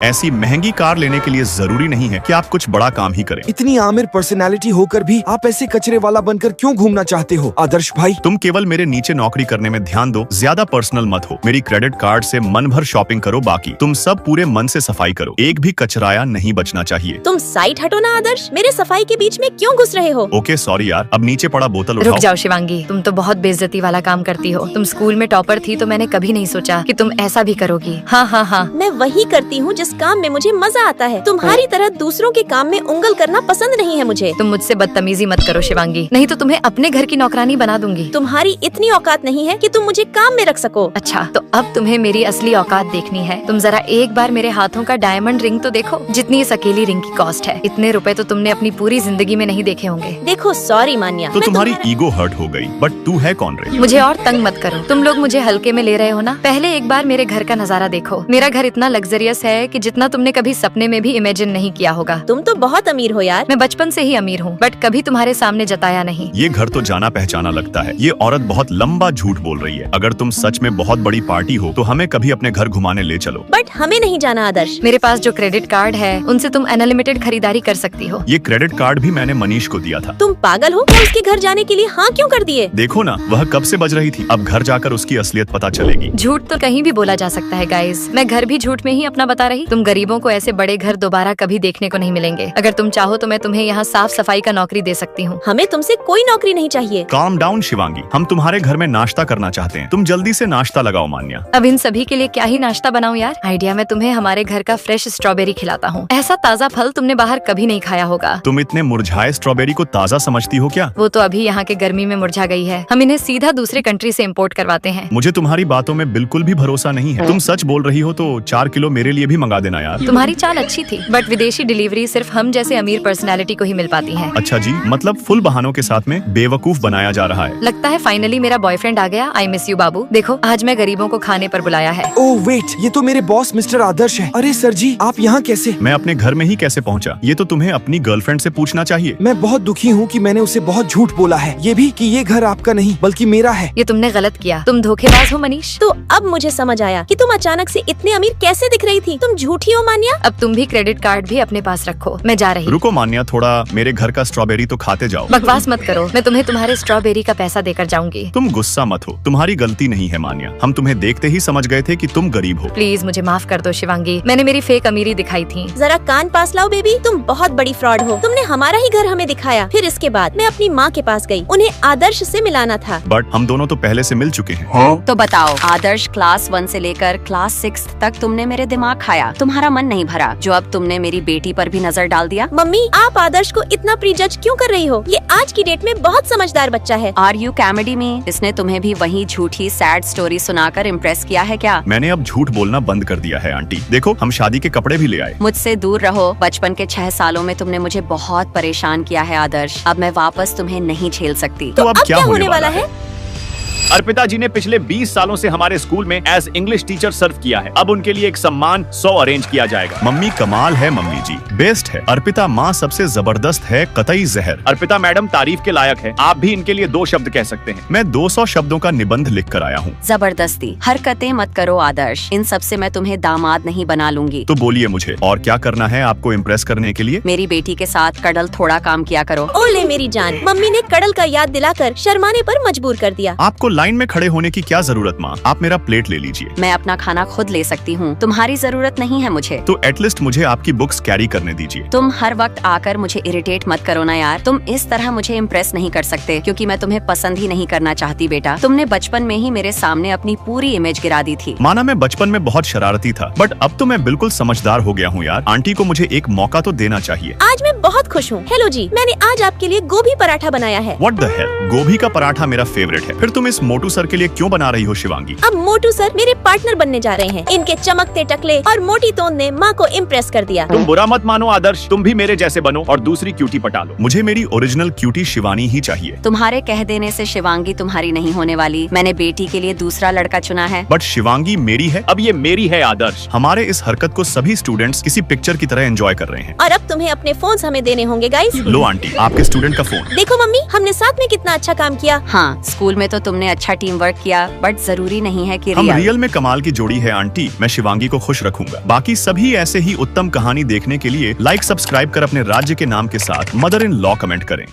ऐसी महंगी कार लेने के लिए जरूरी नहीं है कि आप कुछ बड़ा काम ही करें। इतनी आमिर पर्सनालिटी होकर भी आप ऐसे कचरे वाला बनकर क्यों घूमना चाहते हो आदर्श भाई? तुम केवल मेरे नीचे नौकरी करने में ध्यान दो, ज्यादा पर्सनल मत हो। मेरी क्रेडिट कार्ड से मन भर शॉपिंग करो, बाकी तुम सब पूरे मन से सफाई करो। एक भी कचराया नहीं बचना चाहिए। तुम साइड हटो ना आदर्श, मेरे सफाई के बीच में क्यों घुस रहे हो? ओके सॉरी यार, अब नीचे पड़ा बोतल रुक उठाओ। जाओ शिवांगी, तुम तो बहुत बेइज्जती वाला काम करती हो। तुम स्कूल में टॉपर थी तो मैंने कभी नहीं सोचा कि तुम ऐसा भी करोगी। हाँ। मैं वही करती हूँ जिस काम में मुझे मजा आता है। तुम्हारी तरह दूसरों के काम में उंगल करना पसंद नहीं है मुझे। तुम मुझसे बदतमीजी मत करो शिवांगी, नहीं तो तुम्हें अपने घर की नौकरानी बना दूंगी। तुम्हारी इतनी औकात नहीं है कि तुम मुझे काम में रख सको। अच्छा, तो अब तुम्हें मेरी असली औकात देखनी है। तुम जरा एक बार मेरे हाथों का डायमंड रिंग तो देखो, जितनी इस अकेली रिंग की कॉस्ट है। इतने रुपए तो तुमने अपनी पूरी जिंदगी में नहीं देखे होंगे। देखो सॉरी मान्या, तो तुम्हारी ईगो हर्ट हो गई, बट तू है कौन रे? मुझे और तंग मत करो। तुम लोग मुझे हल्के में ले रहे हो ना। पहले एक बार मेरे घर का नजारा देखो। मेरा घर इतना लग्जरियस है कि जितना तुमने कभी सपने में भी इमेजिन नहीं किया होगा। तुम तो बहुत अमीर हो यार। मैं बचपन से ही अमीर हूँ, बट कभी तुम्हारे सामने जताया नहीं। ये घर तो जाना पहचाना लगता है। ये औरत बहुत लंबा झूठ बोल रही है। अगर तुम सच में बहुत बड़ी पार्टी हो तो हमें कभी अपने घर घुमाने ले चलो। बट हमें नहीं जाना आदर्श। मेरे पास जो क्रेडिट कार्ड है उनसे तुम अनलिमिटेड खरीदारी कर सकती हो। ये क्रेडिट कार्ड भी मैंने मनीष को दिया था। तुम पागल हो क्या? उसके घर जाने के लिए हाँ क्यों कर दिए? देखो ना, वह कब से बज रही थी। अब घर जाकर उसकी असलियत पता चलेगी। झूठ तो कहीं भी बोला जा सकता है गाइस। मैं घर भी झूठ में ही अपना बता रही। तुम गरीबों को ऐसे बड़े घर दोबारा कभी देखने को नहीं मिलेंगे। अगर तुम चाहो तो मैं तुम्हें यहाँ साफ सफाई का नौकरी दे सकती हूँ। हमें तुमसे कोई नौकरी नहीं चाहिए। काम डाउन शिवांगी, हम तुम्हारे घर में नाश्ता करना चाहते हैं। तुम जल्दी से नाश्ता लगाओ मान्या। अब इन सभी के लिए क्या ही नाश्ता बनाऊं यार। आइडिया, मैं तुम्हें हमारे घर का फ्रेश स्ट्रॉबेरी खिलाता हूँ। ऐसा ताज़ा फल तुमने बाहर कभी नहीं खाया होगा। तुम इतने मुरझाए स्ट्रॉबेरी को ताज़ा समझती हो क्या? वो तो अभी यहाँ के गर्मी में मुरझा गई है। हम इन्हें सीधा दूसरे कंट्री से इम्पोर्ट करवाते हैं। मुझे तुम्हारी बातों में बिल्कुल भी भरोसा नहीं है। तुम सच बोल रही हो तो 4 किलो मेरे लिए भी मंगा देना यार। तुम्हारी चाल अच्छी थी, बट विदेशी डिलीवरी सिर्फ हम जैसे अमीर पर्सनैलिटी को ही मिल पाती है। अच्छा जी, मतलब फुल बहानों के साथ में बेवकूफ बनाया जा रहा है। लगता है फाइनली मेरा बॉयफ्रेंड आ गया। आई मिस यू बाबू। देखो, आज मैं गरीबों को खाने पर बुलाया है। ओह वेट, ये तो मेरे बॉस मिस्टर आदर्श है। अरे सर जी, आप यहाँ कैसे? मैं अपने घर में ही कैसे पहुँचा, ये तो तुम्हें अपनी गर्लफ्रेंड से पूछना चाहिए। मैं बहुत दुखी हूँ कि मैंने उसे बहुत झूठ बोला है। ये भी कि ये घर आपका नहीं बल्कि मेरा है। ये तुमने गलत किया। तुम धोखेबाज हो मनीष। तो अब मुझे समझ आया कि तुम अचानक से इतने अमीर कैसे दिख रही थी। तुम झूठी हो मान्या। अब तुम भी क्रेडिट कार्ड भी अपने पास रखो। मैं जा रही। रुको मान्या, थोड़ा मेरे घर का स्ट्रॉबेरी तो खाते जाओ। बकवास मत करो, मैं तुम्हें तुम्हारे स्ट्रॉबेरी का पैसा देकर जाऊंगी। तुम गुस्सा मत हो, तुम्हारी गलती नहीं है मान्या। हम तुम्हें देखते ही समझ गए थे कि तुम गरीब हो। प्लीज मुझे माफ कर दो शिवांगी, मैंने मेरी फेक अमीरी दिखाई थी। जरा कान पास लाओ बेबी, तुम बहुत बड़ी फ्रॉड हो। तुमने हमारा ही घर हमें दिखाया, फिर इसके बाद मैं अपनी माँ के पास गई। उन्हें आदर्श से मिलाना था। बट हम दोनों तो पहले से मिल चुके हैं। तो बताओ आदर्श, क्लास 1 से लेकर क्लास 6 तक तुमने मेरे दिमाग खाया। तुम्हारा मन नहीं भरा जो अब तुमने मेरी बेटी पर भी नजर डाल दिया। मम्मी, आप आदर्श को इतना प्रीजज क्यों कर रही हो? ये आज की डेट में बहुत समझदार बच्चा है। आर यू कॉमेडी में? इसने तुम्हें भी वही झूठी सैड स्टोरी सुनाकर इम्प्रेस किया है क्या? मैंने अब झूठ बोलना बंद कर दिया है आंटी। देखो, हम शादी के कपड़े भी ले आए। मुझसे दूर रहो। बचपन के 6 सालों में तुमने मुझे बहुत परेशान किया है आदर्श। अब मैं वापस तुम्हें नहीं झेल सकती। तो अब क्या होने वाला है? अर्पिता जी ने पिछले 20 सालों से हमारे स्कूल में एज इंग्लिश टीचर सर्व किया है। अब उनके लिए एक सम्मान 100 अरेंज किया जाएगा। मम्मी कमाल है, मम्मी जी बेस्ट है। अर्पिता माँ सबसे जबरदस्त है, कतई जहर। अर्पिता मैडम तारीफ के लायक है। आप भी इनके लिए 2 शब्द कह सकते हैं। मैं 200 शब्दों का निबंध लिख कर आया हूँ। जबरदस्ती हरकतें मत करो आदर्श। इन सब से मैं तुम्हें दामाद नहीं बना लूंगी। तो बोलिए मुझे और क्या करना है आपको इम्प्रेस करने के लिए? मेरी बेटी के साथ कड़ल थोड़ा काम किया करो। ओले मेरी जान, मम्मी ने कड़ल का याद दिलाकर शर्माने पर मजबूर कर दिया। आपको लाइन में खड़े होने की क्या जरूरत माँ, आप मेरा प्लेट ले लीजिए। मैं अपना खाना खुद ले सकती हूँ, तुम्हारी जरूरत नहीं है मुझे। तो एटलीस्ट मुझे आपकी बुक्स कैरी करने दीजिए। तुम हर वक्त आकर मुझे इरिटेट मत करो ना यार। तुम इस तरह मुझे इम्प्रेस नहीं कर सकते, क्योंकि मैं तुम्हें पसंद ही नहीं करना चाहती बेटा। तुमने बचपन में ही मेरे सामने अपनी पूरी इमेज गिरा दी थी। माना मैं बचपन में बहुत शरारती था, बट अब तो मैं बिल्कुल समझदार हो गया हूँ यार। आंटी को मुझे एक मौका तो देना चाहिए। आज मैं बहुत खुश हूँ। हेलो जी, मैंने आज आपके लिए गोभी पराठा बनाया है। व्हाट द हेल, गोभी का पराठा मेरा फेवरेट है। फिर तुम इस मोटू सर के लिए क्यों बना रही हो शिवांगी? अब मोटू सर मेरे पार्टनर बनने जा रहे हैं। इनके चमकते टकले और मोटी तोंद ने माँ को इम्प्रेस कर दिया। तुम बुरा मत मानो आदर्श, तुम भी मेरे जैसे बनो और दूसरी क्यूटी पटा लो। मुझे मेरी ओरिजिनल क्यूटी शिवानी ही चाहिए। तुम्हारे कह देने से शिवांगी तुम्हारी नहीं होने वाली। मैंने बेटी के लिए दूसरा लड़का चुना है। बट शिवांगी मेरी है। अब ये मेरी है आदर्श। हमारे इस हरकत को सभी स्टूडेंट्स किसी पिक्चर की तरह एंजॉय कर रहे हैं। और अब तुम्हें अपने फोन हमें हमें देने होंगे गाइस। लो आंटी, आपके स्टूडेंट का फोन। देखो मम्मी, हमने साथ में कितना अच्छा काम किया। हाँ, स्कूल में तो तुमने अच्छा टीम वर्क किया, बट जरूरी नहीं है कि हम रियल में कमाल की जोड़ी है आंटी। मैं शिवांगी को खुश रखूंगा। बाकी सभी ऐसे ही उत्तम कहानी देखने के लिए लाइक सब्सक्राइब कर अपने राज्य के नाम के साथ मदर इन लॉ कमेंट करें।